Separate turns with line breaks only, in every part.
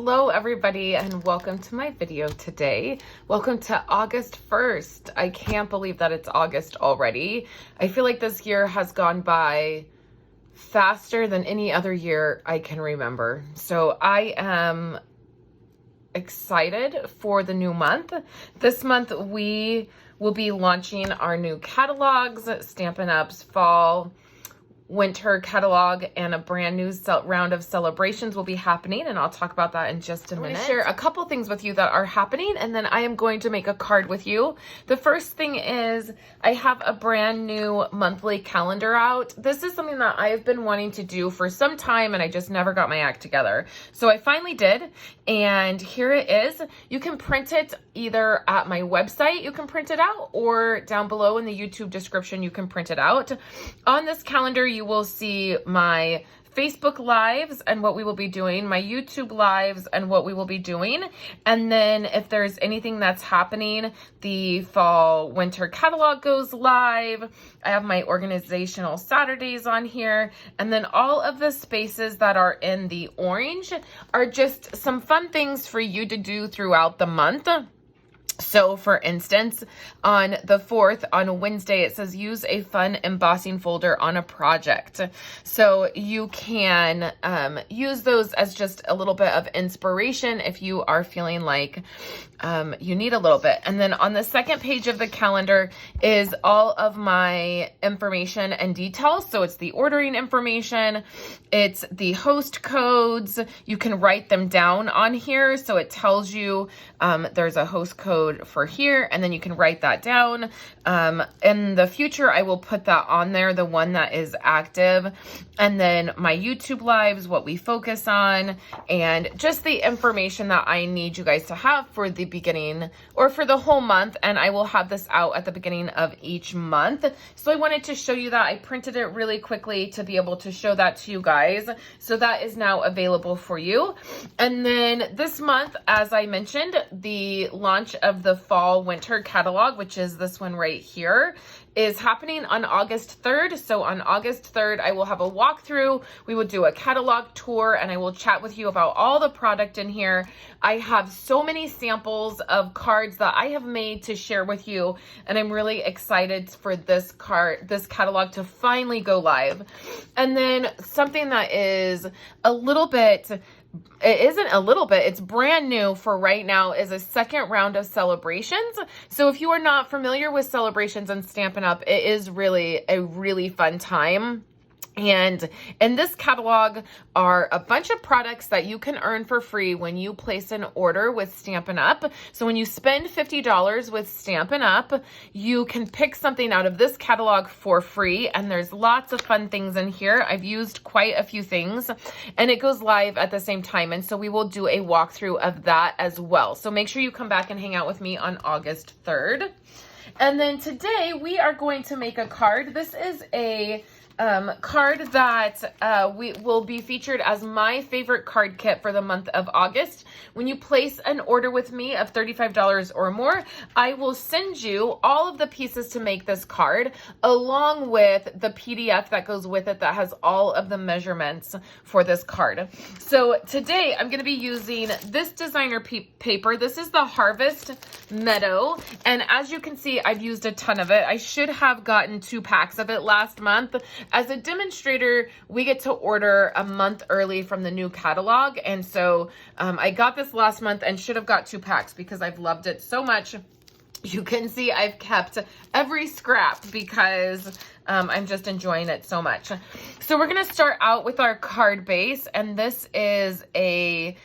Hello everybody and welcome to my video today. Welcome to August 1st. I can't believe that it's August already. I feel like this year has gone by faster than any other year I can remember. So I am excited for the new month. This month we will be launching our new catalogs, Stampin' Up's fall winter catalog, and a brand new round of celebrations will be happening, and I'll talk about that in just a minute. I'm going to share a couple things with you that are happening, and then I am going to make a card with you. The first thing is I have a brand new monthly calendar out. This is something that I've been wanting to do for some time, and I just never got my act together. So I finally did, and here it is. You can print it either at my website, you can print it out, or down below in the YouTube description, you can print it out. On this calendar, you will see my Facebook lives and what we will be doing, my YouTube lives and what we will be doing. And then if there's anything that's happening, the fall winter catalog goes live. I have my organizational Saturdays on here. And then all of the spaces that are in the orange are just some fun things for you to do throughout the month. So for instance, on the 4th, on Wednesday, it says use a fun embossing folder on a project. So you can use those as just a little bit of inspiration if you are feeling like you need a little bit. And then on the second page of the calendar is all of my information and details. So it's the ordering information, it's the host codes. You can write them down on here. So it tells you there's a host code for here, and then you can write that down. In the future, I will put that on there, the one that is active, and then my YouTube lives, what we focus on, and just the information that I need you guys to have for the beginning or for the whole month. And I will have this out at the beginning of each month. So I wanted to show you that. I printed it really quickly to be able to show that to you guys. So that is now available for you. And then this month, as I mentioned, the launch of the fall winter catalog, which is this one right here, is happening on August 3rd. So on August 3rd, I will have a walkthrough. We will do a catalog tour, and I will chat with you about all the product in here. I have so many samples of cards that I have made to share with you, and I'm really excited for this catalog to finally go live. And then something that is a little bit, it isn't a little bit, it's brand new for right now, is a second round of celebrations. So if you are not familiar with celebrations and Stampin' Up, it is really a really fun time. And in this catalog are a bunch of products that you can earn for free when you place an order with Stampin' Up. So when you spend $50 with Stampin' Up, you can pick something out of this catalog for free. And there's lots of fun things in here. I've used quite a few things, and it goes live at the same time. And so we will do a walkthrough of that as well. So make sure you come back and hang out with me on August 3rd. And then today we are going to make a card. This is a card that will be featured as my favorite card kit for the month of August. When you place an order with me of $35 or more, I will send you all of the pieces to make this card, along with the PDF that goes with it that has all of the measurements for this card. So today I'm going to be using this designer paper. This is the Harvest Meadow, and as you can see, I've used a ton of it. I should have gotten 2 packs of it last month. As a demonstrator, we get to order a month early from the new catalog. And so I got this last month and should have got 2 packs because I've loved it so much. You can see I've kept every scrap because I'm just enjoying it so much. So we're going to start out with our card base. And this is a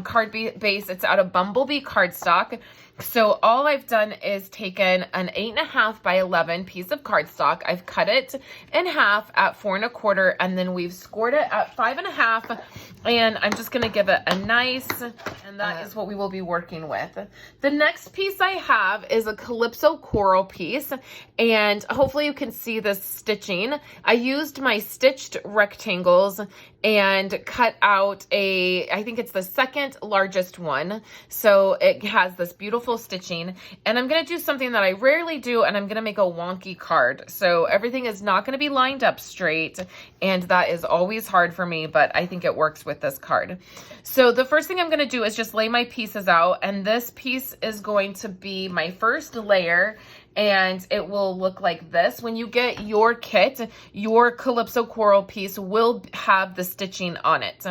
card base. It's out of Bumblebee cardstock. So all I've done is taken an 8.5 by 11 piece of cardstock. I've cut it in half at 4 1/4, and then we've scored it at 5 1/2. And I'm just going to give it a nice, and that is what we will be working with. The next piece I have is a Calypso coral piece, and hopefully you can see this stitching. I used my stitched rectangles and cut out I think it's the second largest one. So it has this beautiful beautiful stitching, and I'm going to do something that I rarely do, and I'm going to make a wonky card. So everything is not going to be lined up straight, and that is always hard for me, but I think it works with this card. So the first thing I'm going to do is just lay my pieces out, and this piece is going to be my first layer, and it will look like this. When you get your kit, your Calypso Coral piece will have the stitching on it.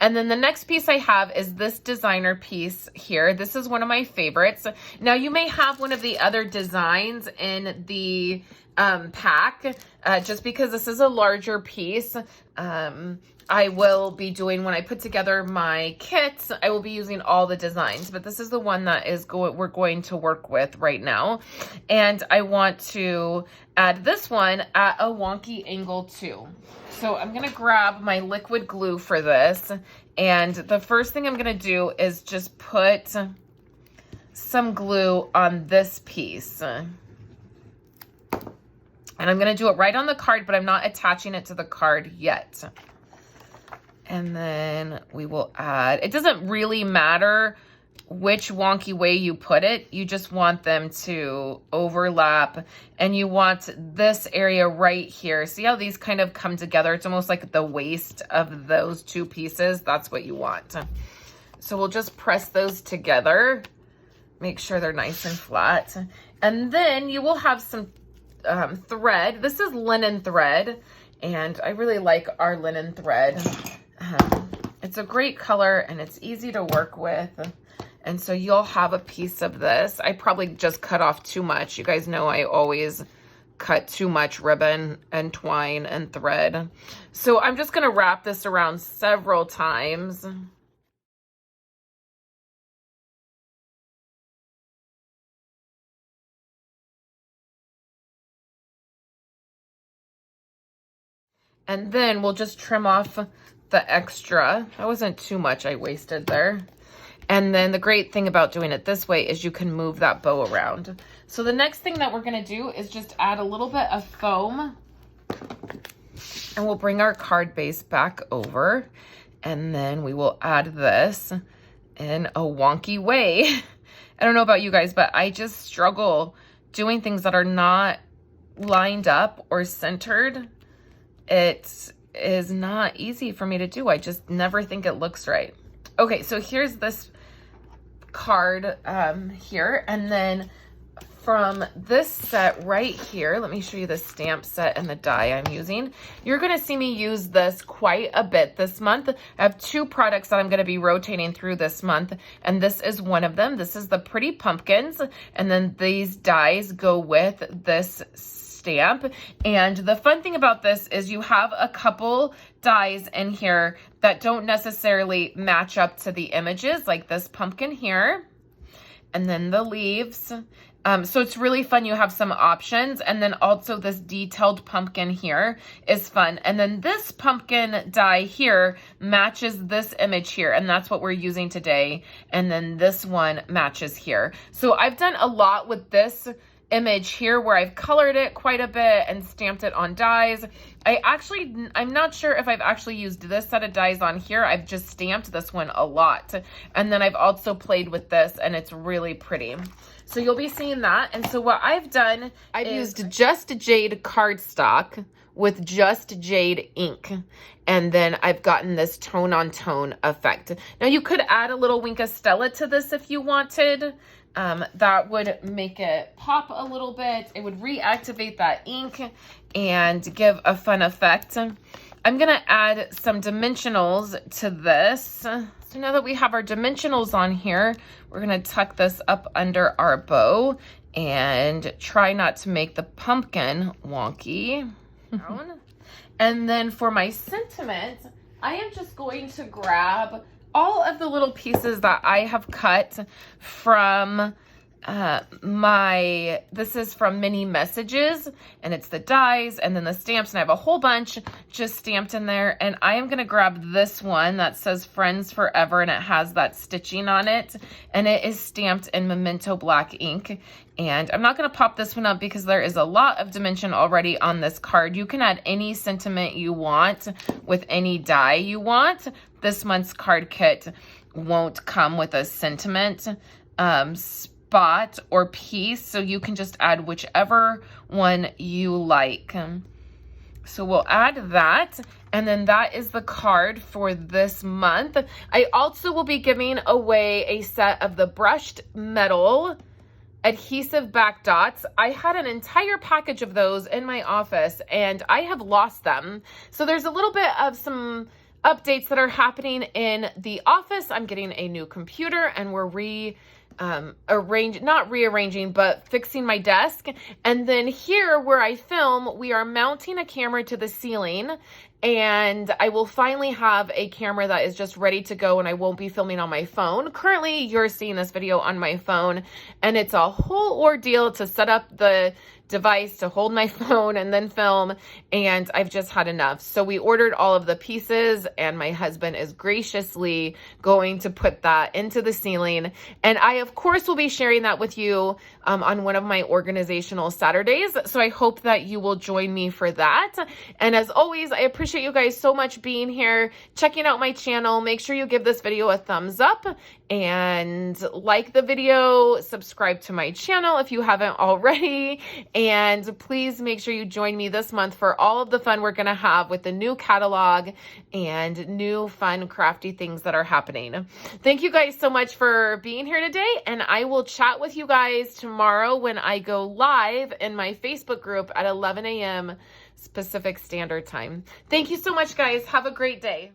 And then the next piece I have is this designer piece here. This is one of my favorites. Now you may have one of the other designs in the pack, just because this is a larger piece. I will be doing, when I put together my kits, I will be using all the designs, but this is the one that is we're going to work with right now. And I want to add this one at a wonky angle too. So I'm gonna grab my liquid glue for this, and the first thing I'm gonna do is just put some glue on this piece. And I'm gonna do it right on the card, but I'm not attaching it to the card yet. And then we will add, it doesn't really matter which wonky way you put it, you just want them to overlap, and you want this area right here. See how these kind of come together? It's almost like the waist of those two pieces. That's what you want. So we'll just press those together, make sure they're nice and flat. And then you will have some thread. This is linen thread, and I really like our linen thread. It's a great color and it's easy to work with. And so you'll have a piece of this. I probably just cut off too much. You guys know I always cut too much ribbon and twine and thread. So I'm just gonna wrap this around several times. And then we'll just trim off the extra. That wasn't too much I wasted there. And then the great thing about doing it this way is you can move that bow around. So the next thing that we're gonna do is just add a little bit of foam, and we'll bring our card base back over, and then we will add this in a wonky way. I don't know about you guys, but I just struggle doing things that are not lined up or centered. It is not easy for me to do. I just never think it looks right. Okay, so here's this card here, and then from this set right here, let me show you the stamp set and the die I'm using. You're gonna see me use this quite a bit this month. I have two products that I'm gonna be rotating through this month, and this is one of them. This is the Pretty Pumpkins, and then these dies go with this stamp. And the fun thing about this is you have a couple dies in here that don't necessarily match up to the images, like this pumpkin here, and then the leaves. So it's really fun. You have some options, and then also this detailed pumpkin here is fun. And then this pumpkin die here matches this image here, and that's what we're using today. And then this one matches here. So I've done a lot with this image here where I've colored it quite a bit and stamped it on dies. I'm not sure if I've actually used this set of dies on here. I've just stamped this one a lot. And then I've also played with this, and it's really pretty. So you'll be seeing that. And so what I've done, I've used Just Jade cardstock with Just Jade ink. And then I've gotten this tone on tone effect. Now you could add a little Wink of Stella to this if you wanted. That would make it pop a little bit. It would reactivate that ink and give a fun effect. I'm gonna add some dimensionals to this. So now that we have our dimensionals on here, we're gonna tuck this up under our bow and try not to make the pumpkin wonky. And then for my sentiment, I am just going to grab all of the little pieces that I have cut from this is from Mini Messages, and it's the dies and then the stamps, and I have a whole bunch just stamped in there. And I am gonna grab this one that says Friends Forever, and it has that stitching on it, and it is stamped in Memento black ink. And I'm not gonna pop this one up because there is a lot of dimension already on this card. You can add any sentiment you want with any die you want. This month's card kit won't come with a sentiment spot or piece, so you can just add whichever one you like. So we'll add that, and then that is the card for this month. I also will be giving away a set of the brushed metal adhesive back dots. I had an entire package of those in my office and I have lost them. So there's a little bit of some updates that are happening in the office. I'm getting a new computer and we're not rearranging, but fixing my desk. And then here where I film, we are mounting a camera to the ceiling, and I will finally have a camera that is just ready to go and I won't be filming on my phone. Currently, you're seeing this video on my phone, and it's a whole ordeal to set up the device to hold my phone and then film, and I've just had enough. So we ordered all of the pieces and my husband is graciously going to put that into the ceiling, and I of course will be sharing that with you on one of my organizational Saturdays. So I hope that you will join me for that. And as always, I appreciate you guys so much being here, checking out my channel. Make sure you give this video a thumbs up and like the video, subscribe to my channel if you haven't already, and please make sure you join me this month for all of the fun we're gonna have with the new catalog and new fun crafty things that are happening. Thank you guys so much for being here today, and I will chat with you guys tomorrow when I go live in my Facebook group at 11 a.m. Pacific Standard Time. Thank you so much, guys. Have a great day.